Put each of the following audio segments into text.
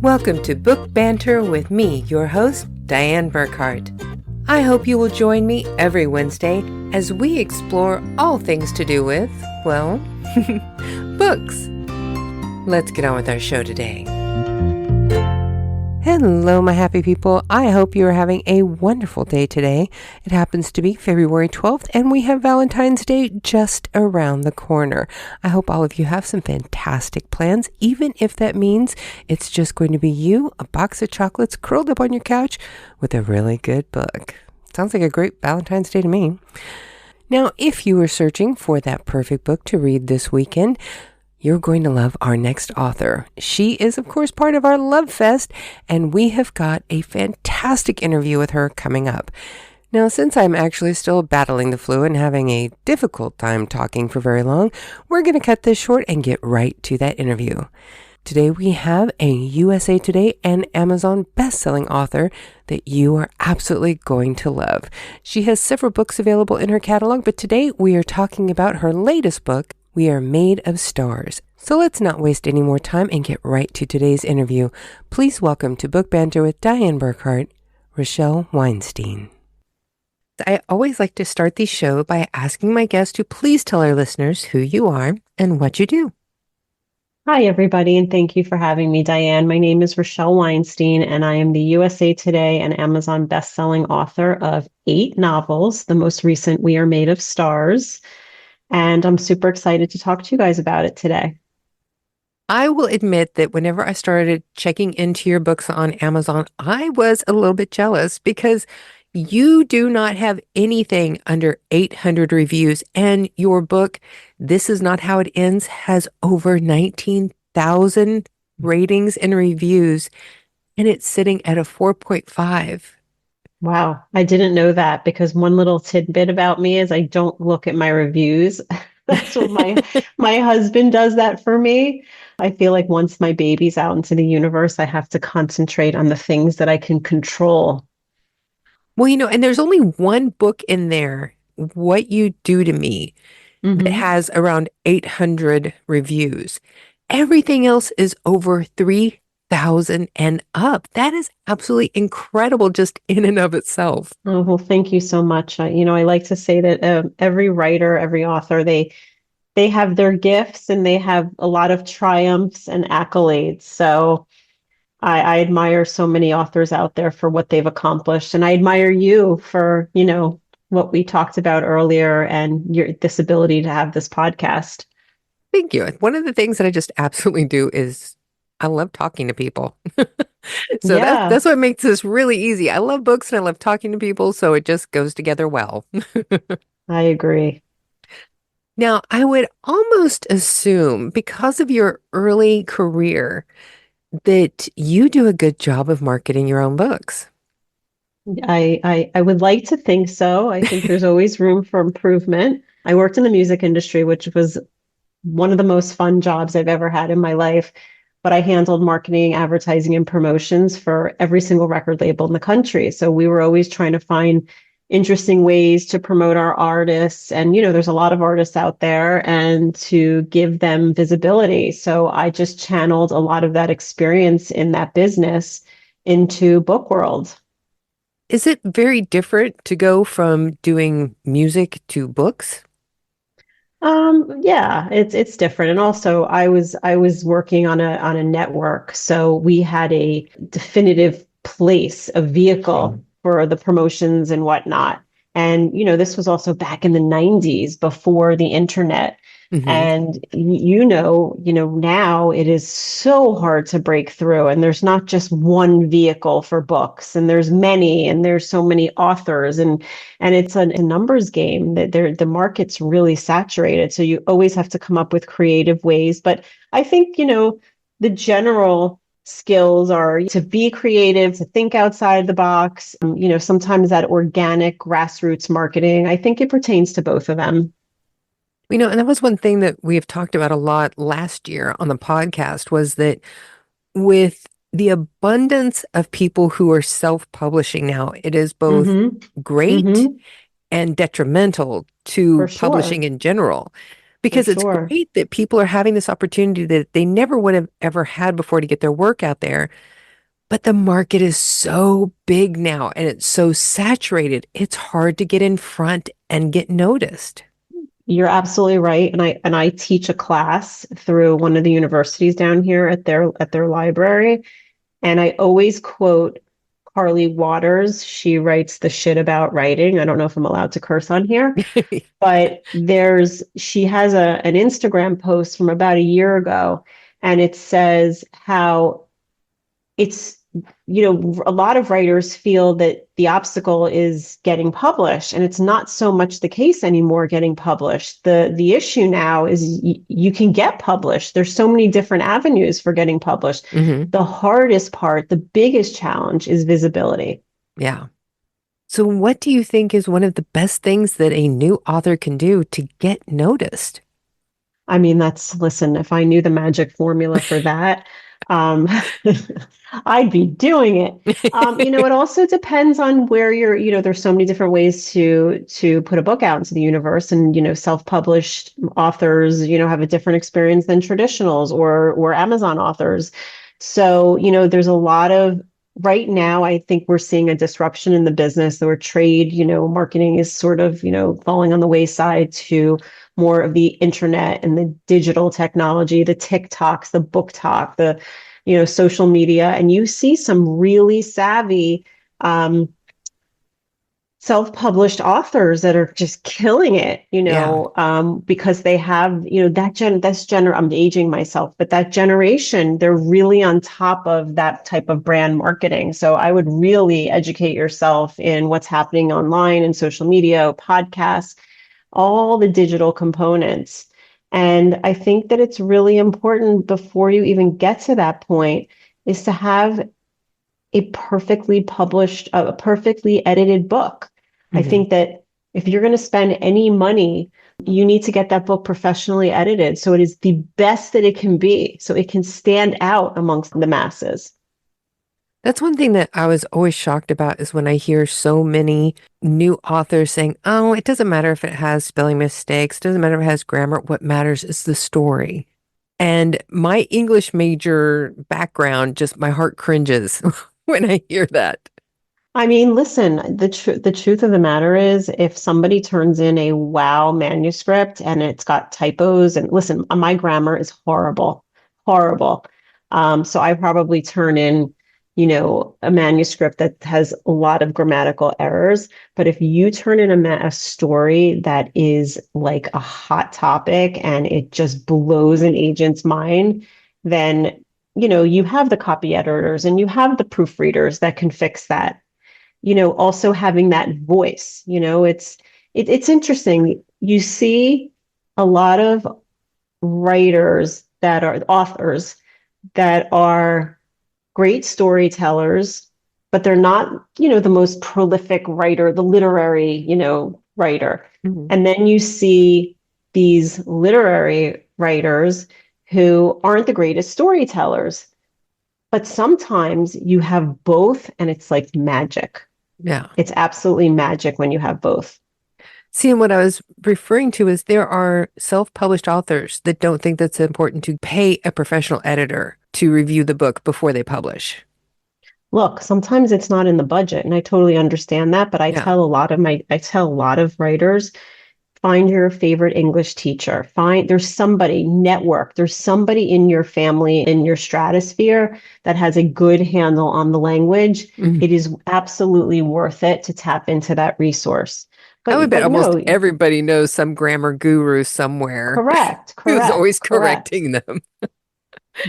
Welcome to Book Banter with me, your host, Diane Burkhart. I hope you will join me every Wednesday as we explore all things to do with, well, books. Let's get on with our show today. Hello, my happy people. I hope you are having a wonderful day today. It happens to be February 12th, and we have Valentine's Day just around the corner. I hope all of you have some fantastic plans, even if that means it's just going to be you, a box of chocolates, curled up on your couch with a really good book. Sounds like a great Valentine's Day to me. Now, if you were searching for that perfect book to read this weekend, you're going to love our next author. She is, of course, part of our Lovefest, and we have got a fantastic interview with her coming up. Now, since I'm actually still battling the flu and having a difficult time talking for very long, we're going to cut this short and get right to that interview. Today, we have a USA Today and Amazon bestselling author that you are absolutely going to love. She has several books available in her catalog, but today we are talking about her latest book, We Are Made of Stars. So let's not waste any more time and get right to today's interview. Please welcome to Book Banter with Diane Burkhart, Rochelle Weinstein. I always like to start the show by asking my guests to please tell our listeners who you are and what you do. Hi, everybody, and thank you for having me, Diane. My name is Rochelle Weinstein, and I am the USA Today and Amazon bestselling author of 8 novels, the most recent, We Are Made of Stars. And I'm super excited to talk to you guys about it today. I will admit that whenever I started checking into your books on Amazon, I was a little bit jealous because you do not have anything under 800 reviews. And your book, This Is Not How It Ends, has over 19,000 ratings and reviews, and it's sitting at a 4.5. Wow, I didn't know that because one little tidbit about me is I don't look at my reviews. That's what my husband does that for me. I feel like once my baby's out into the universe, I have to concentrate on the things that I can control. Well, and there's only one book in there, What You Do to Me, that has around 800 reviews. Everything else is over 3,000 and up. That is absolutely incredible just in and of itself. Oh, well, thank you so much. I like to say that every writer, every author, they have their gifts and they have a lot of triumphs and accolades. So I admire so many authors out there for what they've accomplished. And I admire you for, what we talked about earlier and this ability to have this podcast. Thank you. One of the things that I just absolutely do is I love talking to people. So Yeah. that's what makes this really easy. I love books and I love talking to people, so it just goes together well. I agree. Now, I would almost assume because of your early career that you do a good job of marketing your own books. I would like to think so. I think there's always room for improvement. I worked in the music industry, which was one of the most fun jobs I've ever had in my life. But I handled marketing, advertising, and promotions for every single record label in the country. So we were always trying to find interesting ways to promote our artists. And, there's a lot of artists out there and to give them visibility. So I just channeled a lot of that experience in that business into book world. Is it very different to go from doing music to books? Yeah, it's different. And also I was working on a network. So we had a definitive place, a vehicle for the promotions and whatnot. And, this was also back in the 90s before the internet. And, now it is so hard to break through. And there's not just one vehicle for books, and there's many, and there's so many authors, and it's a numbers game that the market's really saturated. So you always have to come up with creative ways. But I think, the general skills are to be creative, to think outside the box. Sometimes that organic grassroots marketing, I think it pertains to both of them. And that was one thing that we have talked about a lot last year on the podcast was that with the abundance of people who are self-publishing now, it is both great and detrimental to publishing in general. for because it's sure. great that people are having this opportunity that they never would have ever had before to get their work out there. But the market is so big now and it's so saturated. It's hard to get in front and get noticed. You're absolutely right. And I teach a class through one of the universities down here at their library. And I always quote Carly Waters. She writes the shit about writing. I don't know if I'm allowed to curse on here, but she has an Instagram post from about a year ago, and it says how it's, a lot of writers feel that the obstacle is getting published, and it's not so much the case anymore getting published. The issue now is you can get published. There's so many different avenues for getting published. Hmm. The hardest part, the biggest challenge, is visibility. Yeah. So, what do you think is one of the best things that a new author can do to get noticed? I mean, listen, if I knew the magic formula for that, um, I'd be doing it. It also depends on where there's so many different ways to put a book out into the universe, and, self-published authors, have a different experience than traditionals or Amazon authors. So, there's a lot of right now, I think we're seeing a disruption in the business where trade, marketing is sort of, falling on the wayside to more of the internet and the digital technology, the TikToks, the book talk, the, social media. And you see some really savvy self-published authors that are just killing it, Yeah. because they have, I'm aging myself, but that generation, they're really on top of that type of brand marketing. So I would really educate yourself in what's happening online and social media, podcasts, all the digital components. And I think that it's really important before you even get to that point is to have a perfectly edited book. I Hmm. think that if you're going to spend any money, you need to get that book professionally edited so it is the best that it can be, so it can stand out amongst the masses. That's one thing that I was always shocked about is when I hear so many new authors saying, oh, it doesn't matter if it has spelling mistakes, doesn't matter if it has grammar. What matters is the story. And my English major background, just my heart cringes when I hear that. I mean, listen, the truth of the matter is if somebody turns in a wow manuscript and it's got typos, and listen, my grammar is horrible, horrible. So I probably turn in, a manuscript that has a lot of grammatical errors. But if you turn in a story that is like a hot topic and it just blows an agent's mind, then, you have the copy editors and you have the proofreaders that can fix that. Also having that voice, it's interesting. You see a lot of writers that are authors that are great storytellers, but they're not, the most prolific writer, the literary, writer. Mhm. And then you see these literary writers who aren't the greatest storytellers. But sometimes you have both, and it's like magic. Yeah. It's absolutely magic when you have both. See, and what I was referring to is there are self-published authors that don't think that's important to pay a professional editor to review the book before they publish. Look, sometimes it's not in the budget, and I totally understand that, but Yeah. I tell a lot of writers, find your favorite English teacher. There's somebody, network. There's somebody in your family, in your stratosphere that has a good handle on the language. Mhm. It is absolutely worth it to tap into that resource. I would bet But almost no, everybody knows some grammar guru somewhere correct, who's correct, always correct. correcting them.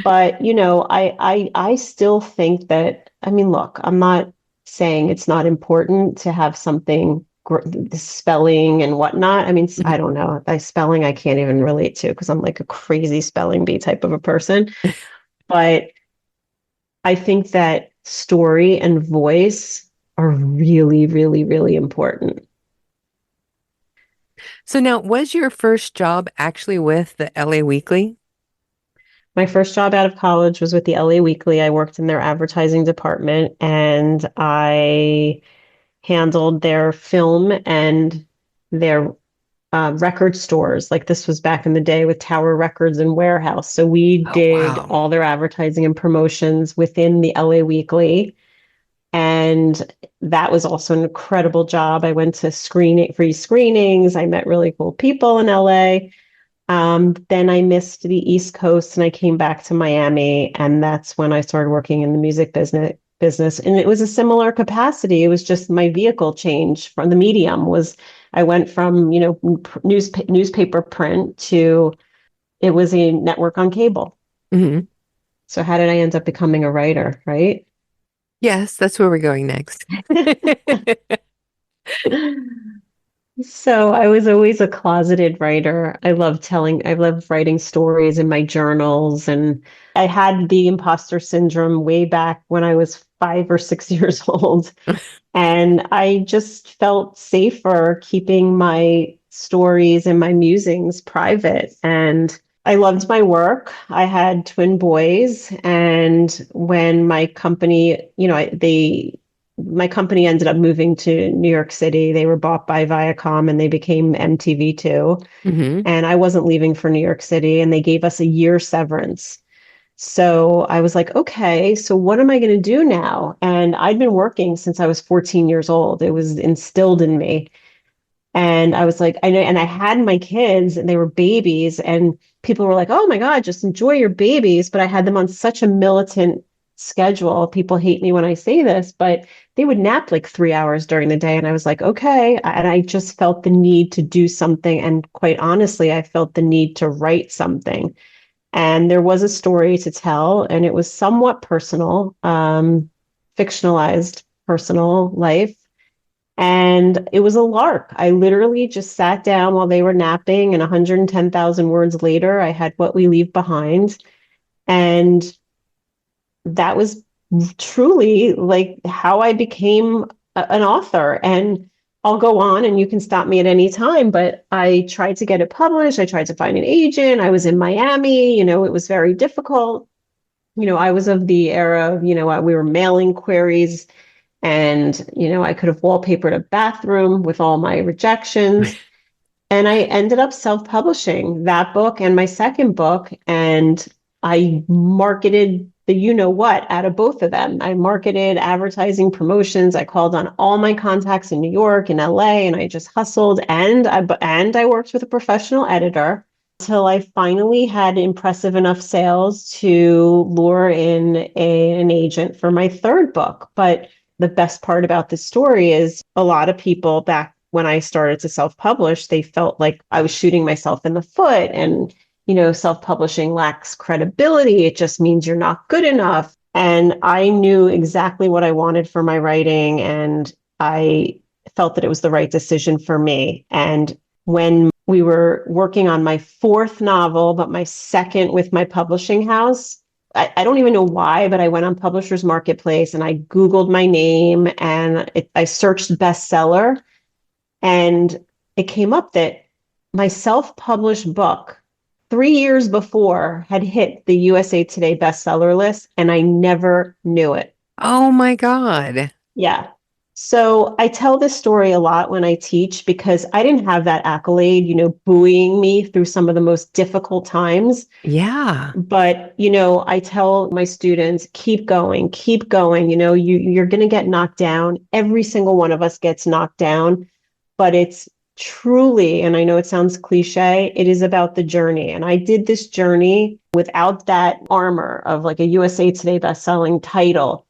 But, I still think that, I mean, look, I'm not saying it's not important to have something, the spelling and whatnot. I mean, I don't know. By spelling, I can't even relate to because I'm like a crazy spelling bee type of a person. But I think that story and voice are really, really, really important. So now, was your first job actually with the LA Weekly? My first job out of college was with the LA Weekly. I worked in their advertising department, and I handled their film and their record stores. Like this was back in the day with Tower Records and Warehouse. So we Oh, did wow. all their advertising and promotions within the LA Weekly. And that was also an incredible job. I went to free screenings. I met really cool people in LA. Then I missed the East Coast and I came back to Miami, and that's when I started working in the music business. And it was a similar capacity. It was just my vehicle change from the medium was I went from, newspaper print to it was a network on cable. Hmm. So how did I end up becoming a writer, right? Yes, that's where we're going next. So I was always a closeted writer. I love writing stories in my journals. And I had the imposter syndrome way back when I was 5 or 6 years old. And I just felt safer keeping my stories and my musings private. And I loved my work. I had twin boys. And when my company, my company ended up moving to New York City. They were bought by Viacom and they became MTV2. Hmm. And I wasn't leaving for New York City, and they gave us a year severance. So I was like, okay, so what am I going to do now? And I'd been working since I was 14 years old. It was instilled in me. And I was like, I know, and I had my kids and they were babies, and people were like, oh my God, just enjoy your babies. But I had them on such a militant schedule. People hate me when I say this, but they would nap like 3 hours during the day. And I was like, okay. And I just felt the need to do something. And quite honestly, I felt the need to write something. And there was a story to tell, and it was somewhat personal, fictionalized personal life. And it was a lark. I literally just sat down while they were napping, and 110,000 words later, I had What We Leave Behind. And that was truly like how I became an author. And I'll go on and you can stop me at any time, but I tried to get it published. I tried to find an agent. I was in Miami, it was very difficult. I was of the era of, we were mailing queries, and, I could have wallpapered a bathroom with all my rejections. And I ended up self-publishing that book and my second book. And I marketed the what out of both of them. I marketed advertising promotions. I called on all my contacts in New York and LA, and I just hustled. And I worked with a professional editor until I finally had impressive enough sales to lure in an agent for my third book. But the best part about this story is a lot of people back when I started to self-publish, they felt like I was shooting myself in the foot, and, self-publishing lacks credibility. It just means you're not good enough. And I knew exactly what I wanted for my writing, and I felt that it was the right decision for me. And when we were working on my fourth novel, but my second with my publishing house, I don't even know why, but I went on Publishers Marketplace and I Googled my name, and I searched bestseller. And it came up that my self-published book 3 years before had hit the USA Today bestseller list, and I never knew it. Oh my God. Yeah. So I tell this story a lot when I teach because I didn't have that accolade, buoying me through some of the most difficult times. Yeah. But, I tell my students, keep going, keep going. You're going to get knocked down. Every single one of us gets knocked down, but it's truly, and I know it sounds cliche, it is about the journey. And I did this journey without that armor of like a USA Today bestselling title.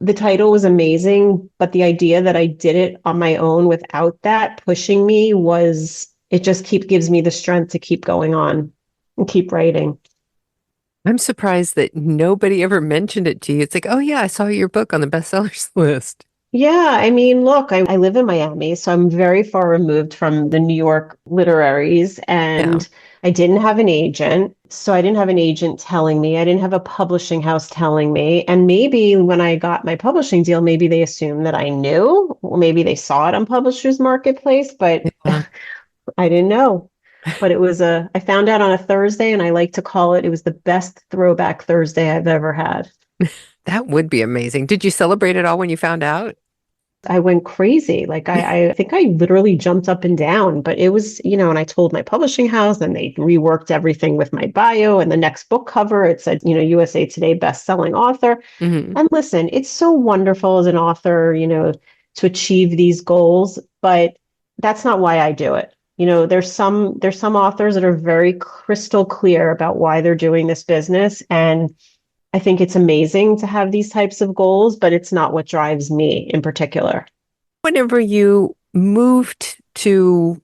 The title was amazing, but the idea that I did it on my own without that pushing me it just gives me the strength to keep going on and keep writing. I'm surprised that nobody ever mentioned it to you. It's like, oh yeah, I saw your book on the bestsellers list. Yeah, I mean, look, I live in Miami, so I'm very far removed from the New York literaries, Yeah. and I didn't have an agent. So I didn't have an agent telling me. I didn't have a publishing house telling me. And maybe when I got my publishing deal, maybe they assumed that I knew, or maybe they saw it on Publishers Marketplace, but Yeah. I didn't know. But I found out on a Thursday, and I like to call it was the best throwback Thursday I've ever had. That would be amazing. Did you celebrate it all when you found out? I went crazy. Like I think I literally jumped up and down, but it was, and I told my publishing house and they reworked everything with my bio and the next book cover. It said, USA Today best-selling author. Hmm. And listen, it's so wonderful as an author, to achieve these goals, but that's not why I do it. There's some authors that are very crystal clear about why they're doing this business. And I think it's amazing to have these types of goals, but it's not what drives me in particular. Whenever you moved to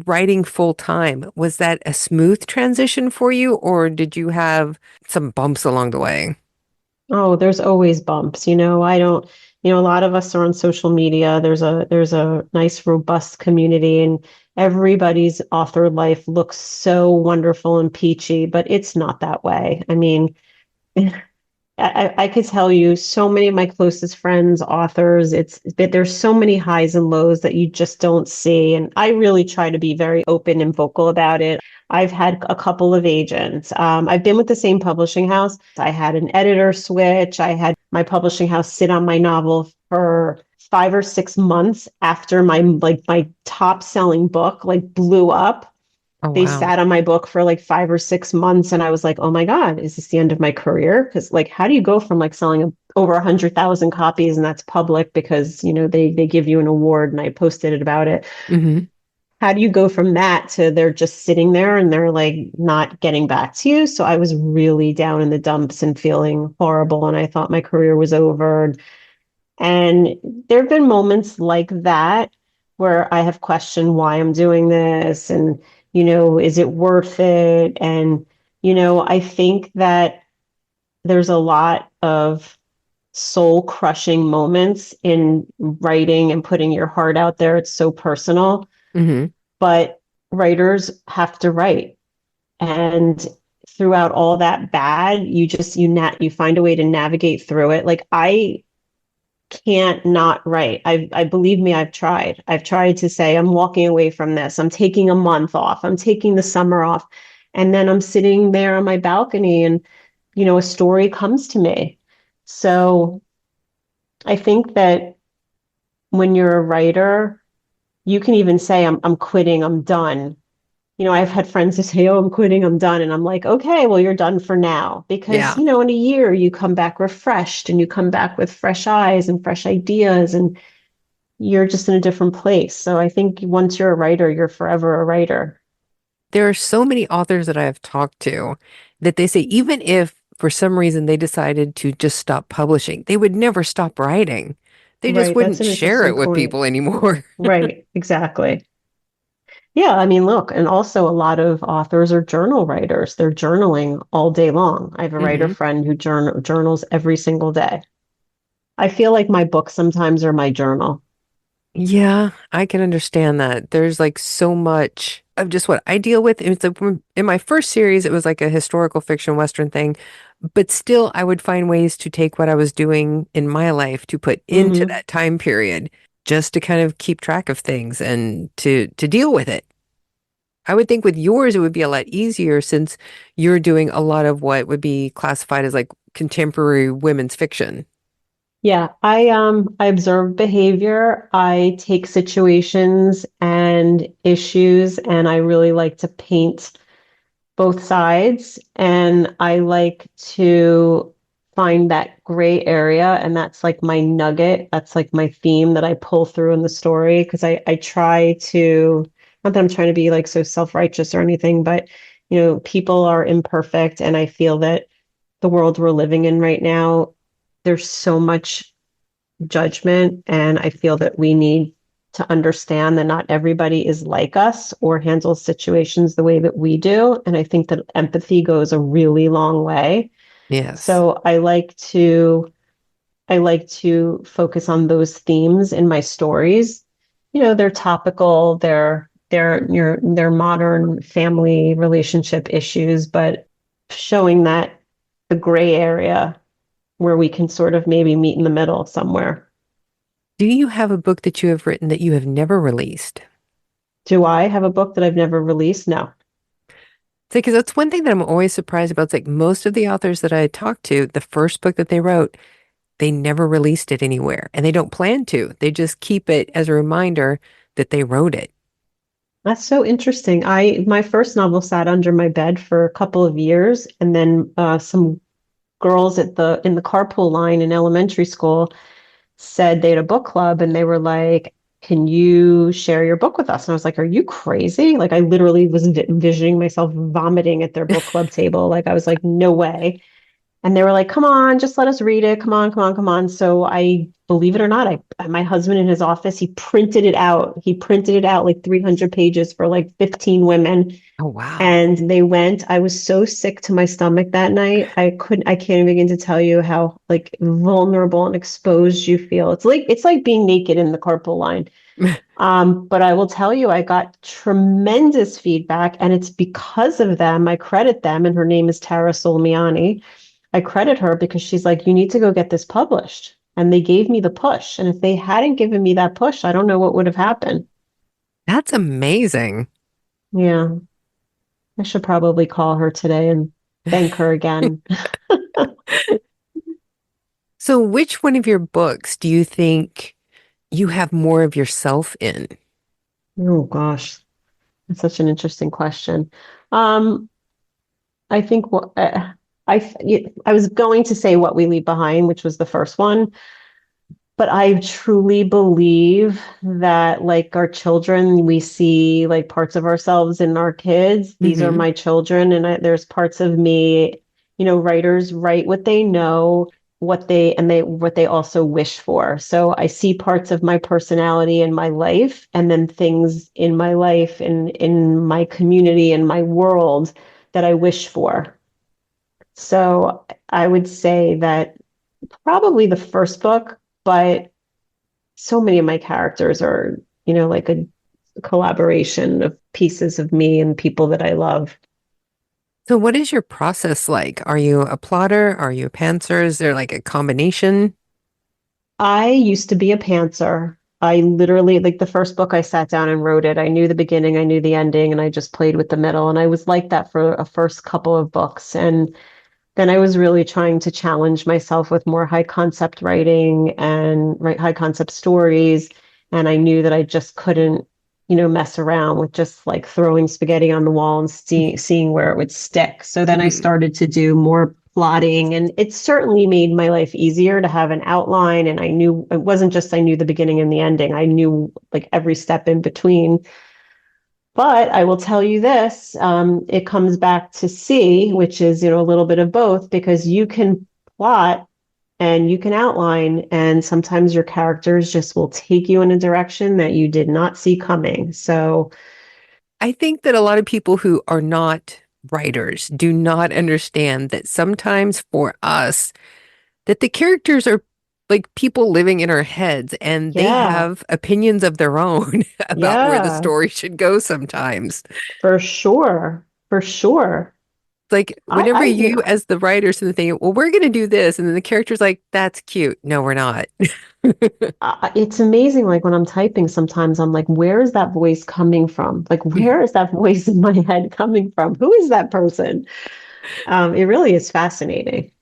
writing full time, was that a smooth transition for you, or did you have some bumps along the way? Oh, there's always bumps. I don't, a lot of us are on social media. There's a nice robust community and everybody's author life looks so wonderful and peachy, but it's not that way. I mean, I could tell you so many of my closest friends, authors, it's that there's so many highs and lows that you just don't see. And I really try to be very open and vocal about it. I've had a couple of agents. I've been with the same publishing house. I had an editor switch. I had my publishing house sit on my novel for 5 or 6 months after my top selling book like blew up. Oh, They wow. sat on my book for like 5 or 6 months and I was like, oh my God, is this the end of my career? Because like how do you go from like selling over 100,000 copies and that's public because they give you an award and I posted it about it. Hmm. How do you go from that to they're just sitting there and they're like not getting back to you? So I was really down in the dumps and feeling horrible and I thought my career was over. And there have been moments like that where I have questioned why I'm doing this and, is it worth it? And, I think that there's a lot of soul crushing moments in writing and putting your heart out there. It's so personal, Hmm. but writers have to write. And throughout all that bad, you find a way to navigate through it. Like I can't not write. I believe me, I've tried. I've tried to say, I'm walking away from this. I'm taking a month off. I'm taking the summer off. And then I'm sitting there on my balcony and, a story comes to me. So I think that when you're a writer, you can even say, I'm quitting, I'm done. I've had friends who say, oh, I'm quitting, I'm done. And I'm like, okay, well, you're done for now. Because, Yeah. in a year, you come back refreshed and you come back with fresh eyes and fresh ideas and you're just in a different place. So I think once you're a writer, you're forever a writer. There are so many authors that I have talked to that they say even if for some reason they decided to just stop publishing, they would never stop writing. They just Right. That's wouldn't an share interesting it with point. people anymore. Right. Exactly. Yeah. I mean, look, and also a lot of authors are journal writers. They're journaling all day long. I have a writer Hmm. friend who journals every single day. I feel like my books sometimes are my journal. Yeah, I can understand that. There's like so much of just what I deal with. It's like in my first series, it was like a historical fiction Western thing, but still I would find ways to take what I was doing in my life to put into Hmm. that time period just to kind of keep track of things and to deal with it. I would think with yours it would be a lot easier since you're doing a lot of what would be classified as like contemporary women's fiction. Yeah, I observe behavior. I take situations and issues and I really like to paint both sides and I like to find that gray area and that's like my nugget. That's like my theme that I pull through in the story because I try to not that I'm trying to be like so self-righteous or anything, but people are imperfect and I feel that the world we're living in right now, there's so much judgment. And I feel that we need to understand that not everybody is like us or handles situations the way that we do. And I think that empathy goes a really long way. Yes. So I like to focus on those themes in my stories. They're topical, they're modern family relationship issues, but showing that the gray area where we can sort of maybe meet in the middle somewhere. Do you have a book that you have written that you have never released? Do I have a book that I've never released? No. Because that's one thing that I'm always surprised about. It's like most of the authors that I talk to, the first book that they wrote, they never released it anywhere and they don't plan to. They just keep it as a reminder that they wrote it. That's so interesting. My first novel sat under my bed for a couple of years, and then some girls in the carpool line in elementary school said they had a book club, and they were like, "Can you share your book with us?" And I was like, "Are you crazy?" Like I literally was envisioning myself vomiting at their book club table. Like I was like, "No way." And they were like, "Come on, just let us read it. Come on, come on, come on." So I, believe it or not, my husband in his office, he printed it out. He printed it out like 300 pages for like 15 women. Oh, wow. And they went. I was so sick to my stomach that night. I can't begin to tell you how like vulnerable and exposed you feel. It's like being naked in the carpool line. But I will tell you, I got tremendous feedback, and it's because of them. I credit them, and her name is Tara Solmiani. I credit her because she's like, you need to go get this published. And they gave me the push. And if they hadn't given me that push, I don't know what would have happened. That's amazing. Yeah, I should probably call her today and thank her again. So, which one of your books do you think you have more of yourself in? Oh gosh, that's such an interesting question. Um, I think what I was going to say What We Leave Behind, which was the first one. But I truly believe that, like our children, we see like parts of ourselves in our kids. These are Hmm. my children, and there's parts of me. Writers write what they know, what they also wish for. So I see parts of my personality in my life, and then things in my life and in my community and my world that I wish for. So I would say that probably the first book, but so many of my characters are, like a collaboration of pieces of me and people that I love. So, what is your process like? Are you a plotter? Are you a pantser? Is there like a combination? I used to be a pantser. I literally, like the first book, I sat down and wrote it. I knew the beginning, I knew the ending, and I just played with the middle. And I was like that for a first couple of books. And then I was really trying to challenge myself with more high concept writing and write high concept stories. And I knew that I just couldn't, mess around with just like throwing spaghetti on the wall and seeing where it would stick. So then I Mhm. started to do more plotting, and it certainly made my life easier to have an outline. And I knew it wasn't just I knew the beginning and the ending, I knew like every step in between. But I will tell you this, it comes back to C, which is, a little bit of both, because you can plot and you can outline, and sometimes your characters just will take you in a direction that you did not see coming. So, I think that a lot of people who are not writers do not understand that sometimes for us, that the characters are like people living in our heads and they yeah, have opinions of their own about where the yeah, story should go sometimes. for sure. For sure. Like whenever you as the writers and the thing, well, we're gonna do this, and then the character's like, that's cute. No, we're not. It's amazing. Like when I'm typing, sometimes I'm like, where is that voice coming from? Like, where is that voice in my head coming from? Who is that person? It really is fascinating.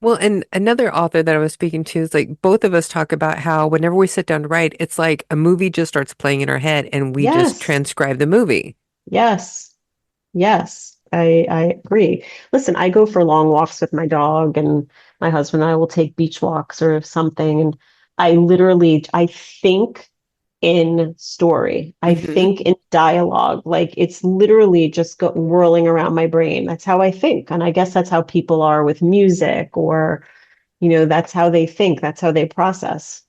Well, and another author that I was speaking to is like both of us talk about how whenever we sit down to write, it's like a movie just starts playing in our head and we just Yes, transcribe the movie. yes, yes. I agree. Listen, I go for long walks with my dog, and my husband and I will take beach walks or something. And I think in story. I Hmm. think in dialogue. Like it's literally just whirling around my brain. That's how I think. And I guess that's how people are with music, or, that's how they think, that's how they process.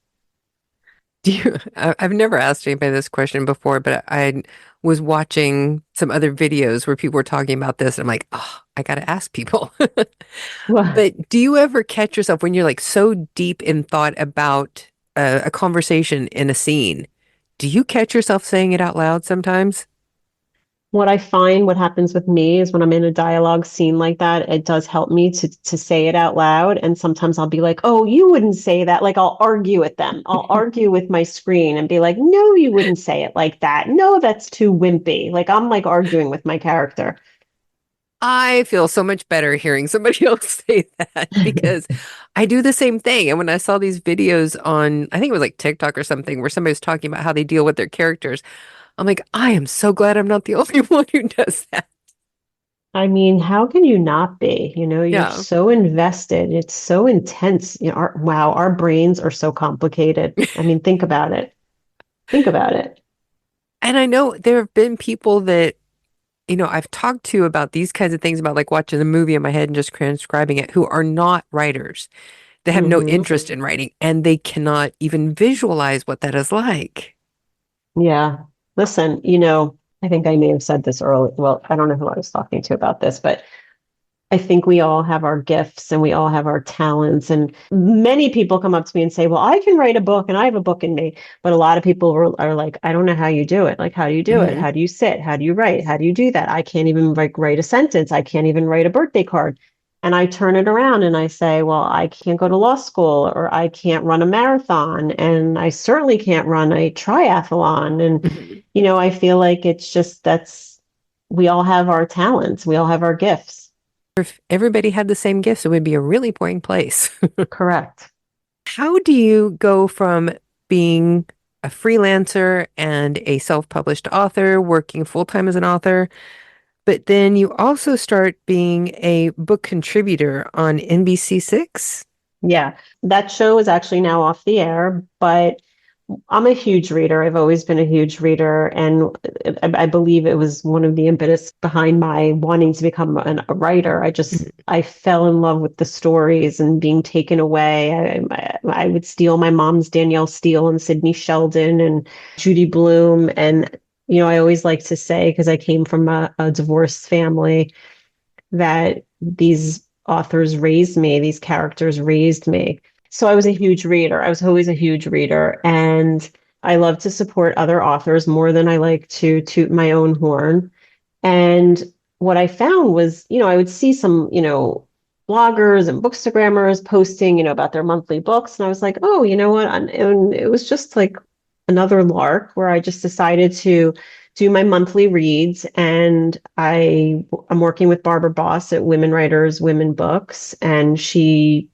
I've never asked anybody this question before, but I was watching some other videos where people were talking about this. And I'm like, oh, I got to ask people. Well, But do you ever catch yourself when you're like so deep in thought about a conversation in a scene? Do you catch yourself saying it out loud sometimes? what I find what happens with me is when I'm in a dialogue scene like that, it does help me to say it out loud. And sometimes I'll be like, oh, you wouldn't say that. Like I'll argue with them. I'll argue with my screen and be like, no, you wouldn't say it like that. No, that's too wimpy. Like I'm like arguing with my character. I feel so much better hearing somebody else say that because I do the same thing. And when I saw these videos on, I think it was like TikTok or something, where somebody was talking about how they deal with their characters, I'm like, I am so glad I'm not the only one who does that. I mean, how can you not be? You're Yeah. so invested. It's so intense. Wow, our brains are so complicated. I mean, think about it. Think about it. And I know there have been people that, I've talked to about these kinds of things about like watching a movie in my head and just transcribing it who are not writers. They have no Hmm. interest in writing and they cannot even visualize what that is like. Yeah. Listen, I think I may have said this earlier. Well, I don't know who I was talking to about this, but I think we all have our gifts and we all have our talents. And many people come up to me and say, well, I can write a book and I have a book in me. But a lot of people are like, I don't know how you do it. Like, how do you do it? Hmm. How do you sit? How do you write? How do you do that? I can't even write a sentence. I can't even write a birthday card. And I turn it around and I say, well, I can't go to law school or I can't run a marathon. And I certainly can't run a triathlon. And, Hmm. I feel like it's just we all have our talents, we all have our gifts. If everybody had the same gifts, it would be a really boring place. Correct. How do you go from being a freelancer and a self-published author, working full-time as an author, but then you also start being a book contributor on NBC6? Yeah, that show is actually now off the air, but I'm a huge reader. I've always been a huge reader, and I believe it was one of the impetus behind my wanting to become a writer. I fell in love with the stories and being taken away. I would steal my mom's Danielle Steele and Sydney Sheldon and Judy Blume, and I always like to say because I came from a divorced family that these authors raised me, these characters raised me. So I was a huge reader. I was always a huge reader. And I love to support other authors more than I like to toot my own horn. And what I found was, I would see some, bloggers and bookstagrammers posting, about their monthly books. And I was like, oh, you know what? And it was just like another lark where I just decided to do my monthly reads. And I'm working with Barbara Boss at Women Writers, Women Books, and she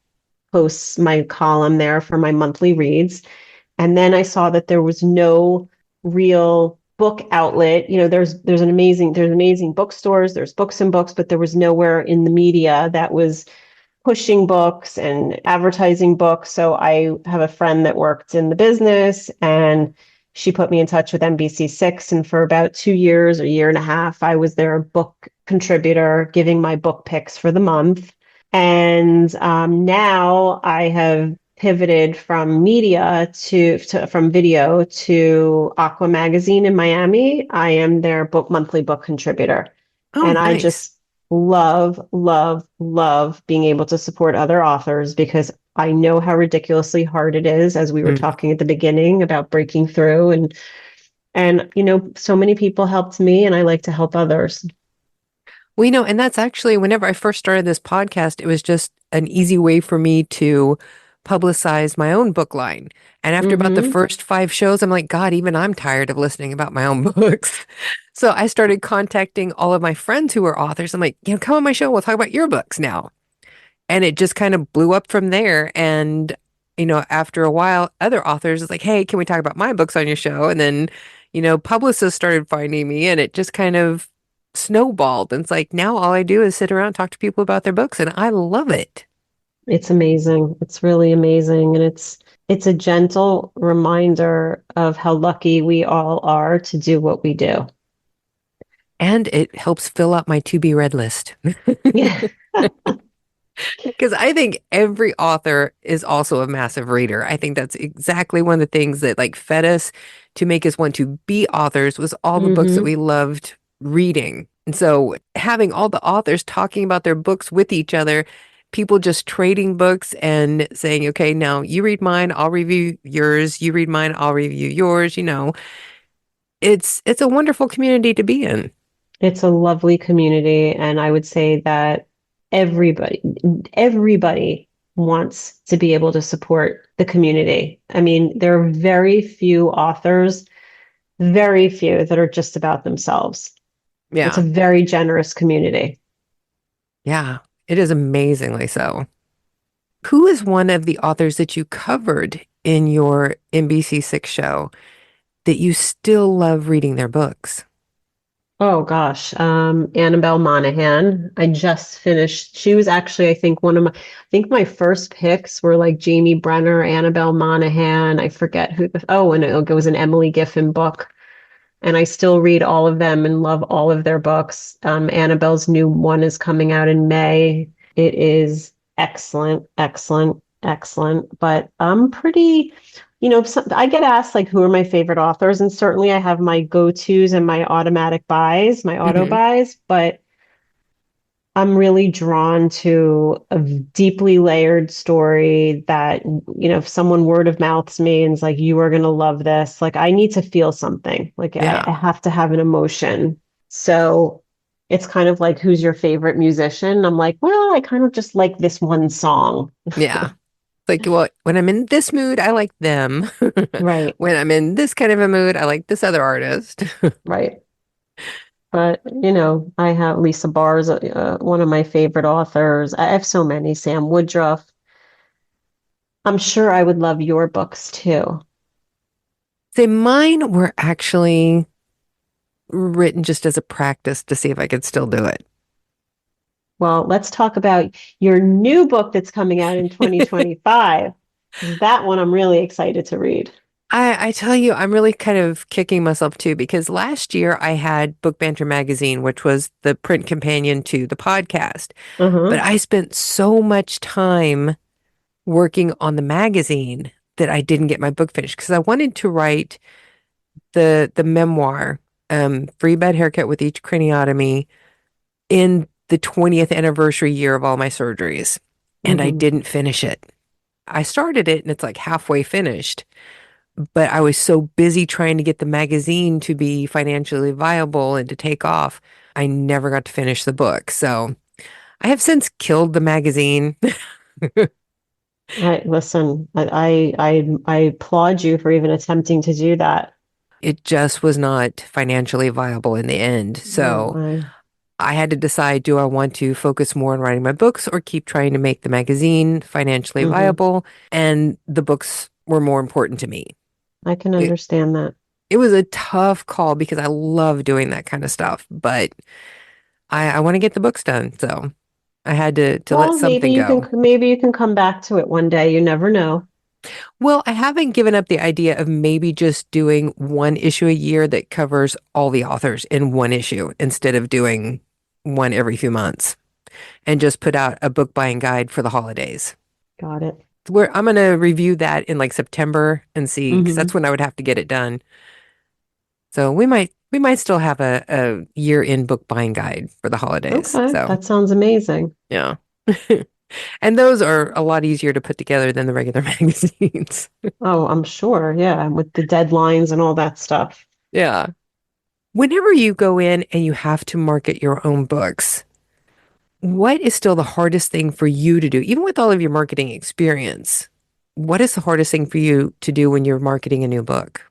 posts my column there for my monthly reads. And then I saw that there was no real book outlet. There's amazing bookstores, there's books and books, but there was nowhere in the media that was pushing books and advertising books. So I have a friend that worked in the business and she put me in touch with NBC6. And for about 2 years, a year and a half, I was their book contributor, giving my book picks for the month. And now I have pivoted from media from video to Aqua Magazine in Miami. I am their monthly book contributor. Oh, And I nice. just love, love, love being able to support other authors because I know how ridiculously hard it is, as we were Mm. talking at the beginning about breaking through and so many people helped me and I like to help others. Well, and that's actually whenever I first started this podcast, it was just an easy way for me to publicize my own book line. And after about the Mm-hmm. first 5 shows, I'm like, God, even I'm tired of listening about my own books. So I started contacting all of my friends who were authors. I'm like, come on my show. We'll talk about your books now. And it just kind of blew up from there. And, after a while, other authors is like, hey, can we talk about my books on your show? And then, publicists started finding me and it just kind of snowballed. And it's like, now all I do is sit around and talk to people about their books and I love it. It's amazing. It's really amazing. And it's a gentle reminder of how lucky we all are to do what we do. And it helps fill out my to be read list. Yeah. Because I think every author is also a massive reader. I think that's exactly one of the things that like fed us to make us want to be authors was all the books that Mm-hmm. we loved reading. And so having all the authors talking about their books with each other, people just trading books and saying, okay, now you read mine, I'll review yours. You read mine, I'll review yours. It's a wonderful community to be in. It's a lovely community, and I would say that everybody, everybody wants to be able to support the community. I mean, there are very few that are just about themselves. It's a Yeah. very generous community. Yeah, it is amazingly so. Who is one of the authors that you covered in your NBC6 show that you still love reading their books? Oh gosh, Annabelle Monaghan. I just finished. She was actually, I think, I think my first picks were like Jamie Brenner, Annabelle Monaghan. I forget and it was an Emily Giffin book. And I still read all of them and love all of their books. Annabelle's new one is coming out in May. It is excellent, excellent, excellent. But I'm pretty, I get asked like, who are my favorite authors? And certainly I have my go-tos and my automatic buys, my auto Hmm. buys, but I'm really drawn to a deeply layered story that, if someone word of mouths me and is like, you are going to love this, like I need to feel something. Like I Yeah, have to have an emotion. So it's kind of like, who's your favorite musician? I'm like, well, I kind of just like this one song. yeah. Like, well, when I'm in this mood, I like them. Right, When I'm in this kind of a mood, I like this other artist. right. But, I have Lisa Barr is one of my favorite authors. I have so many, Sam Woodruff. I'm sure I would love your books too. Say mine were actually written just as a practice to see if I could still do it. Well, let's talk about your new book that's coming out in 2025. That one I'm really excited to read. I tell you, I'm really kind of kicking myself too because last year I had Book Banter Magazine, which was the print companion to the podcast. But Uh-huh. I spent so much time working on the magazine that I didn't get my book finished because I wanted to write the memoir, Free Bed Haircut with Each Craniotomy, in the 20th anniversary year of all my surgeries. And I Hmm. didn't finish it. I started it and it's like halfway finished, but I was so busy trying to get the magazine to be financially viable and to take off, I never got to finish the book. So I have since killed the magazine. Listen, I applaud you for even attempting to do that. It just was not financially viable in the end. No, So I had to decide, do I want to focus more on writing my books or keep trying to make the magazine financially hmm viable? And the books were more important to me. I can It, understand that. it was a tough call because I love doing that kind of stuff, but I want to get the books done. So I had to let Well, something go. maybe you can come back to it one day. You never know. Well, I haven't given up the idea of maybe just doing one issue a year that covers all the authors in one issue instead of doing one every few months and just put out a book buying guide for the holidays. Got it. Where I'm gonna review that in like September and see, because that's Hmm. when I would have to get it done. So we might still have a year-end book buying guide for the holidays. Okay, So that sounds amazing. yeah. And those are a lot easier to put together than the regular magazines. Oh, I'm sure. Yeah, with the deadlines and all that stuff. Yeah. Whenever you go in and you have to market your own books, what is still the hardest thing for you to do, even with all of your marketing experience? What is the hardest thing for you to do when you're marketing a new book?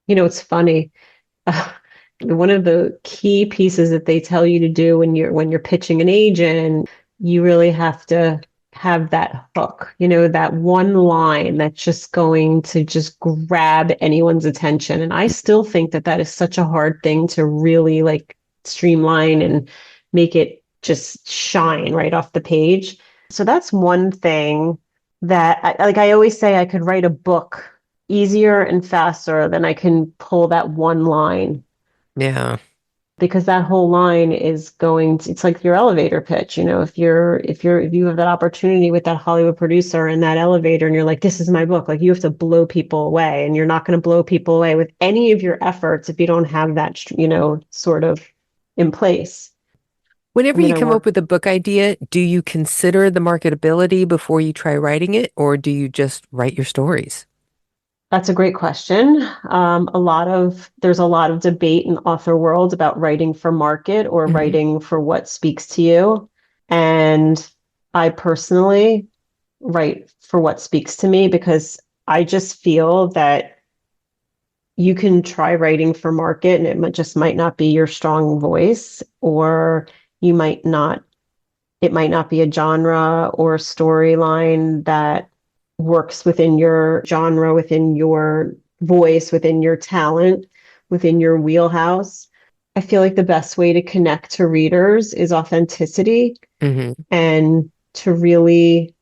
It's funny. One of the key pieces that they tell you to do when you're pitching an agent, you really have to have that hook, that one line that's just going to just grab anyone's attention. And I still think that that is such a hard thing to really like streamline and make it just shine right off the page. So that's one thing that I always say I could write a book easier and faster than I can pull that one line, Yeah. because that whole line is it's like your elevator pitch. If you have that opportunity with that Hollywood producer in that elevator and you're like, this is my book, like you have to blow people away, and you're not going to blow people away with any of your efforts if you don't have that, sort of in place. I Whenever mean, you I come up work with a book idea, do you consider the marketability before you try writing it, or do you just write your stories? That's a great question. There's a lot of debate in author world about writing for market or Hmm. writing for what speaks to you. And I personally write for what speaks to me, because I just feel that you can try writing for market and just might not be your strong voice, or you might not it might not be a genre or a storyline that works within your genre, within your voice, within your talent, within your wheelhouse. I feel like the best way to connect to readers is authenticity Hmm. and to really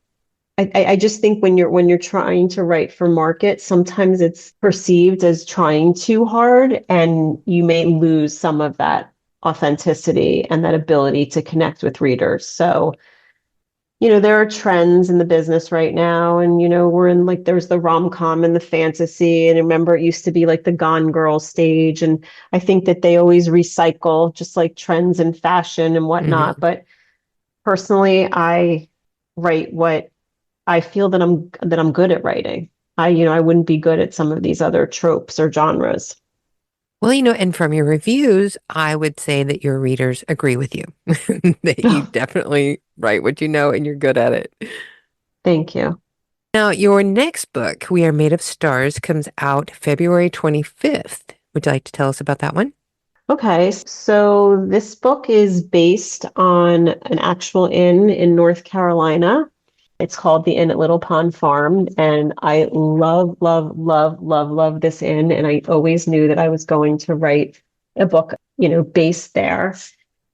I just think when you're trying to write for market, sometimes it's perceived as trying too hard, and you may lose some of that authenticity and that ability to connect with readers. So, there are trends in the business right now, and we're in like there's the rom-com and the fantasy, and remember it used to be like the Gone Girl stage, and I think that they always recycle just like trends in fashion and whatnot. Hmm. But personally, I write what I feel that I'm good at writing. I wouldn't be good at some of these other tropes or genres. Well, and from your reviews, I would say that your readers agree with you, that you definitely write what you know and you're good at it. Thank you. Now, your next book, We Are Made of Stars, comes out February 25th. Would you like to tell us about that one? Okay, so this book is based on an actual inn in North Carolina. It's called the Inn at Little Pond Farm, and I love, love, love, love, love this inn. And I always knew that I was going to write a book, based there.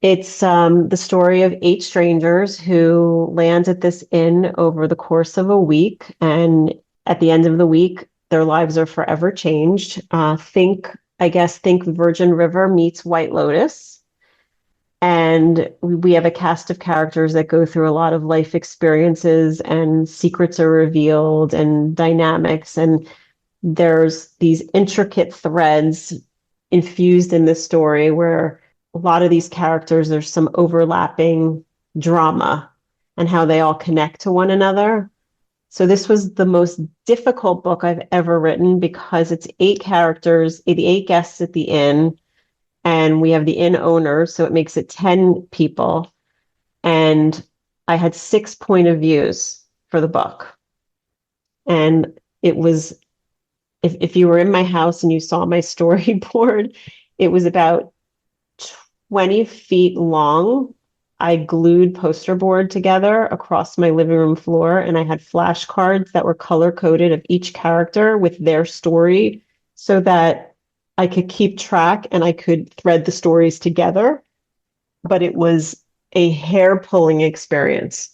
It's the story of eight strangers who land at this inn over the course of a week, and at the end of the week, their lives are forever changed. Think Virgin River meets White Lotus. And we have a cast of characters that go through a lot of life experiences, and secrets are revealed and dynamics. And there's these intricate threads infused in this story where a lot of these characters, there's some overlapping drama and how they all connect to one another. So this was the most difficult book I've ever written because it's eight characters, the eight guests at the inn, and we have the inn owner, so it makes it 10 people. And I had six point of views for the book. And it was, if you were in my house and you saw my storyboard, it was about 20 feet long. I glued poster board together across my living room floor, and I had flashcards that were color coded of each character with their story so that I could keep track and I could thread the stories together. But it was a hair pulling experience.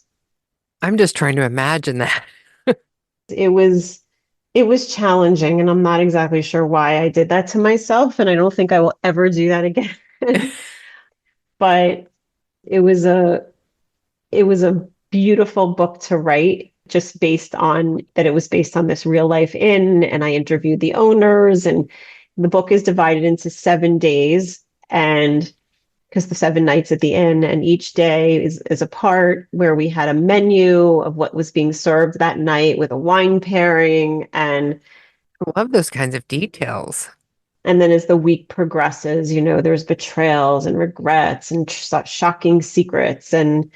I'm just trying to imagine that. It was it was challenging, and I'm not exactly sure why I did that to myself, and I don't think I will ever do that again. But it was a it was a beautiful book to write, just based on that it was based on this real life inn, and I interviewed the owners, and the book is divided into 7 days, and because the 7 nights at the inn, and each day is a part where we had a menu of what was being served that night with a wine pairing. I love those kinds of details. And then as the week progresses, there's betrayals and regrets and shocking secrets. And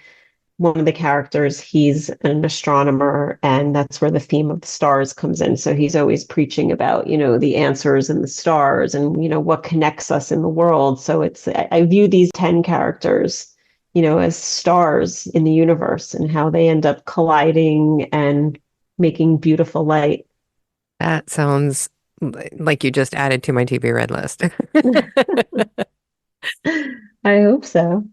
one of the characters, he's an astronomer, and that's where the theme of the stars comes in. So he's always preaching about, the answers in the stars and, what connects us in the world. So I view these 10 characters, as stars in the universe, and how they end up colliding and making beautiful light. That sounds like you just added to my to be read list. I hope so.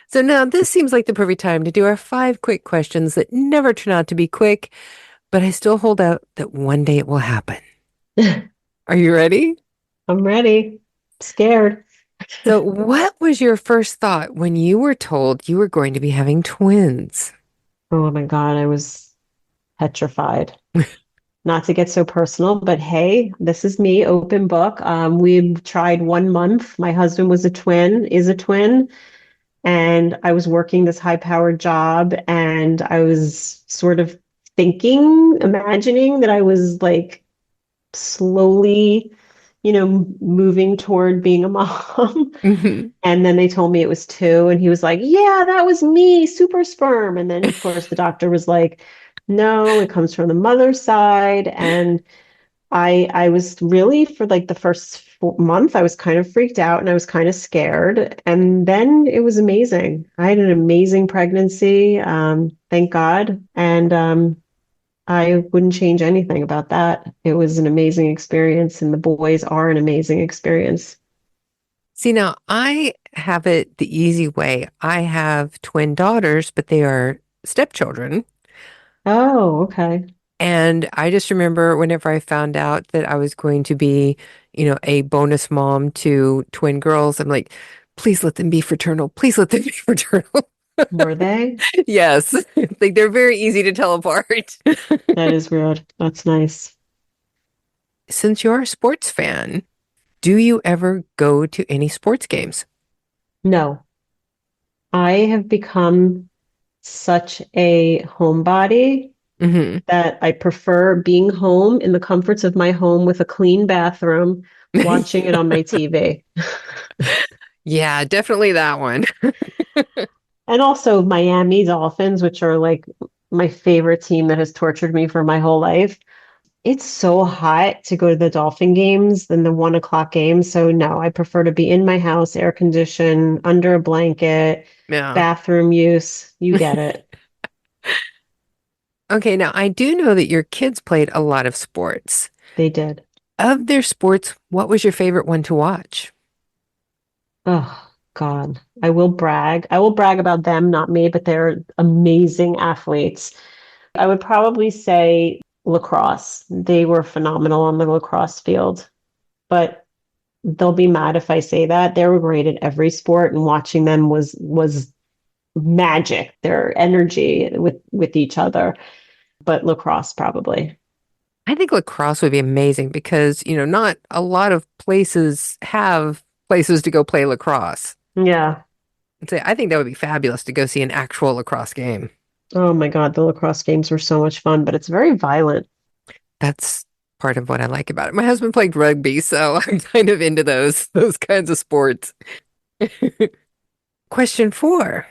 So now this seems like the perfect time to do our 5 quick questions that never turn out to be quick, but I still hold out that one day it will happen. Are you ready? I'm ready. Scared. So, what was your first thought when you were told you were going to be having twins? Oh my God, I was petrified. Not to get so personal, but hey, this is me, open book. We tried 1 month. My husband is a twin, and I was working this high-powered job, and I was sort of imagining that I was like slowly, moving toward being a mom. Hmm. And then they told me it was two, and he was like, "Yeah, that was me, super sperm." And then, of course, the doctor was like, "No, it comes from the mother's side." And I was really, for like the first month, I was kind of freaked out and I was kind of scared. And then it was amazing. I had an amazing pregnancy, thank God. And I wouldn't change anything about that. It was an amazing experience, and the boys are an amazing experience. See, now I have it the easy way. I have twin daughters, but they are stepchildren. Oh, okay. And I just remember whenever I found out that I was going to be, a bonus mom to twin girls, I'm like, please let them be fraternal. Please let them be fraternal. Were they? Yes. Like they're very easy to tell apart. That is weird. That's nice. Since you're a sports fan, do you ever go to any sports games? No, I have become such a homebody Hmm. that I prefer being home in the comforts of my home with a clean bathroom, watching it on my TV. Yeah, definitely that one. And also Miami Dolphins, which are like my favorite team that has tortured me for my whole life. It's so hot to go to the Dolphin games than the 1 o'clock games. So no, I prefer to be in my house, air conditioned, under a blanket, Yeah. bathroom use. You get it. Okay, now I do know that your kids played a lot of sports. They did. Of their sports, what was your favorite one to watch? Oh God. I will brag. I will brag about them, not me, but they're amazing athletes. I would probably say lacrosse. They were phenomenal on the lacrosse field, but they'll be mad if I say that. They were great at every sport, and watching them was magic. Their energy with each other, but lacrosse probably. I think lacrosse would be amazing because, not a lot of places have places to go play lacrosse. Yeah. And so I think that would be fabulous to go see an actual lacrosse game. Oh my God, the lacrosse games were so much fun, but it's very violent. That's part of what I like about it. My husband played rugby, so I'm kind of into those kinds of sports. Question 4.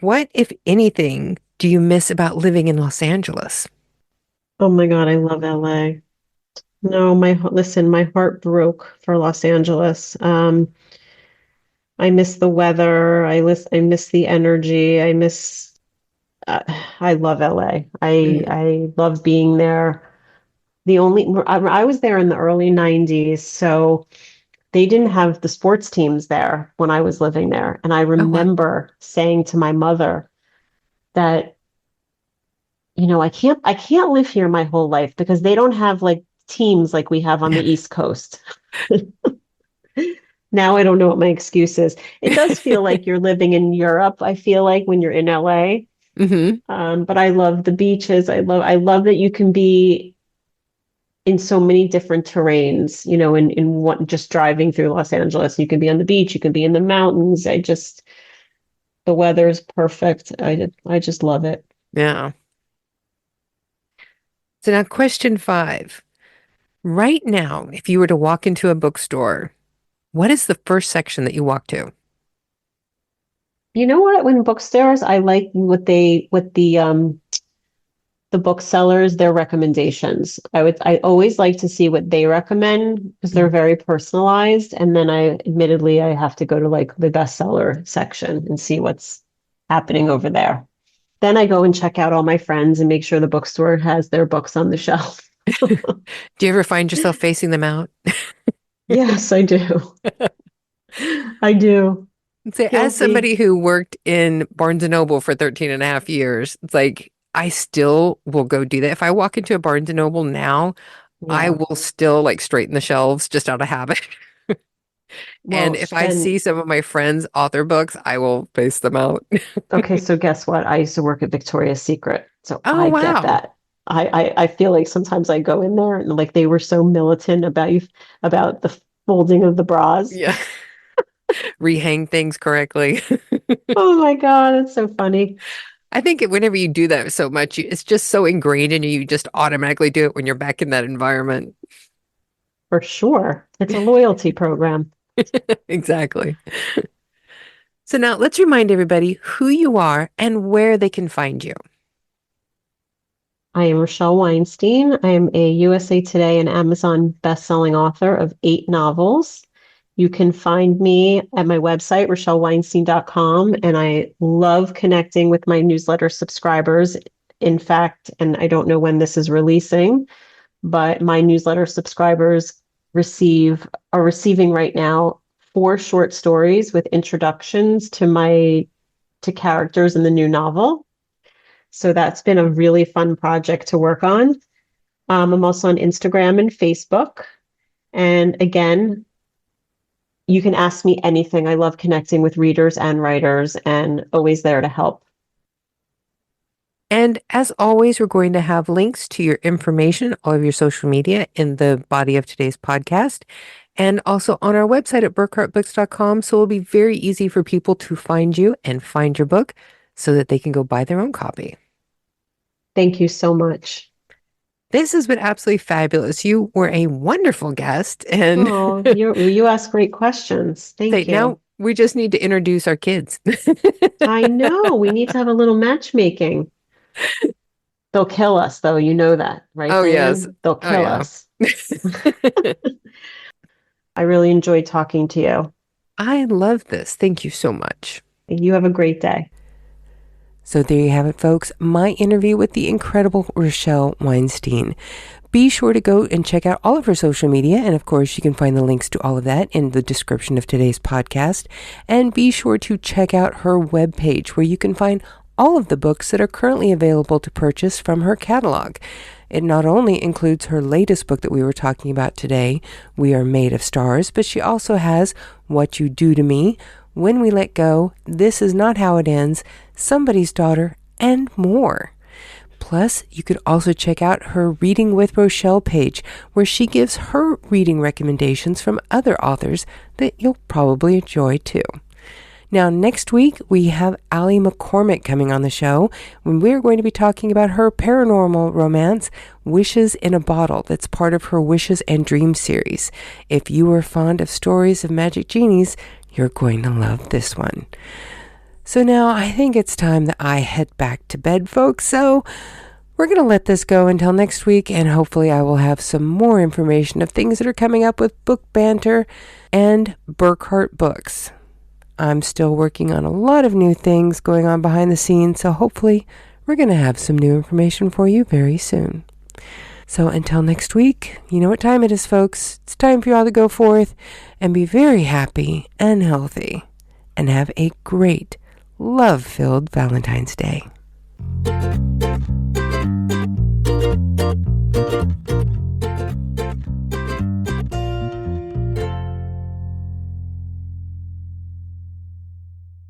What, if anything, do you miss about living in Los Angeles? Oh my God, I love LA. No, listen, my heart broke for Los Angeles. I miss the weather. I miss the energy. Uh, I love LA. Mhm. I love being there. I was there in the early 90s, so they didn't have the sports teams there when I was living there. And I Oh, wow. remember saying to my mother that, I can't live here my whole life because they don't have like teams like we have on the East Coast. Now I don't know what my excuse is. It does feel like you're living in Europe, I feel like when you're in LA. Hmm. But I love the beaches. I love that you can be in so many different terrains, in what just driving through Los Angeles. You can be on the beach, you can be in the mountains. The weather is perfect. I just love it. Yeah. So now question 5. Right now, if you were to walk into a bookstore, what is the first section that you walk to? You know what? When bookstores, I like what the booksellers, their recommendations. I always like to see what they recommend because they're Mm. very personalized. And then admittedly, I have to go to like the bestseller section and see what's happening over there. Then I go and check out all my friends and make sure the bookstore has their books on the shelf. Do you ever find yourself facing them out? Yes, I do. I do. Say, as Guilty. somebody who worked in Barnes& and Noble for 13 and a half years, it's like I still will go do that. If I walk into a Barnes& and Noble now, I Yeah. will still like straighten the shelves just out of habit. And Well, if I then, see some of my friends' author books, I will face them out. okay, so guess what? I used to work at Victoria's Secret, so Oh, I get wow. that. I feel like sometimes I go in there and like they were so militant about the folding of the bras. Yeah. Rehang things correctly. Oh my God, it's so funny. I think whenever you do that so much, it's just so ingrained in you, you just automatically do it when you're back in that environment. For sure. It's a loyalty program. Exactly. So now let's remind everybody who you are and where they can find you. I am Rochelle Weinstein. I am a USA Today and Amazon best-selling author of 8 novels. You can find me at my website, rochelleweinstein.com, and I love connecting with my newsletter subscribers. In fact, and I don't know when this is releasing, but my newsletter subscribers are receiving right now 4 short stories with introductions to characters in the new novel. So that's been a really fun project to work on. I'm also on Instagram and Facebook. And again, you can ask me anything. I love connecting with readers and writers and always there to help. And as always, we're going to have links to your information, all of your social media in the body of today's podcast, and also on our website at burkhartbooks.com. So it'll be very easy for people to find you and find your book so that they can go buy their own copy. Thank you so much. This has been absolutely fabulous. You were a wonderful guest. And you ask great questions. Thank you. Now we just need to introduce our kids. I know. We need to have a little matchmaking. They'll kill us, though. You know that, right? Oh, Diane? yes. They'll kill us. I really enjoyed talking to you. I love this. Thank you so much. You have a great day. So there you have it, folks. My interview with the incredible Rochelle Weinstein. Be sure to go and check out all of her social media. And of course, you can find the links to all of that in the description of today's podcast. And be sure to check out her webpage where you can find all of the books that are currently available to purchase from her catalog. It not only includes her latest book that we were talking about today, We Are Made of Stars, but she also has What You Do to Me, When We Let Go, This Is Not How It Ends, Somebody's Daughter, and more. Plus, you could also check out her Reading with Rochelle page, where she gives her reading recommendations from other authors that you'll probably enjoy too. Now, next week, we have Allie McCormick coming on the show when we're going to be talking about her paranormal romance, Wishes in a Bottle, that's part of her Wishes and Dreams series. If you are fond of stories of magic genies, you're going to love this one. So now I think it's time that I head back to bed, folks. So we're going to let this go until next week, and hopefully I will have some more information of things that are coming up with Book Banter and Burkhart Books. I'm still working on a lot of new things going on behind the scenes, so hopefully we're going to have some new information for you very soon. So until next week, you know what time it is, folks. It's time for you all to go forth and be very happy and healthy and have a great, love-filled Valentine's Day.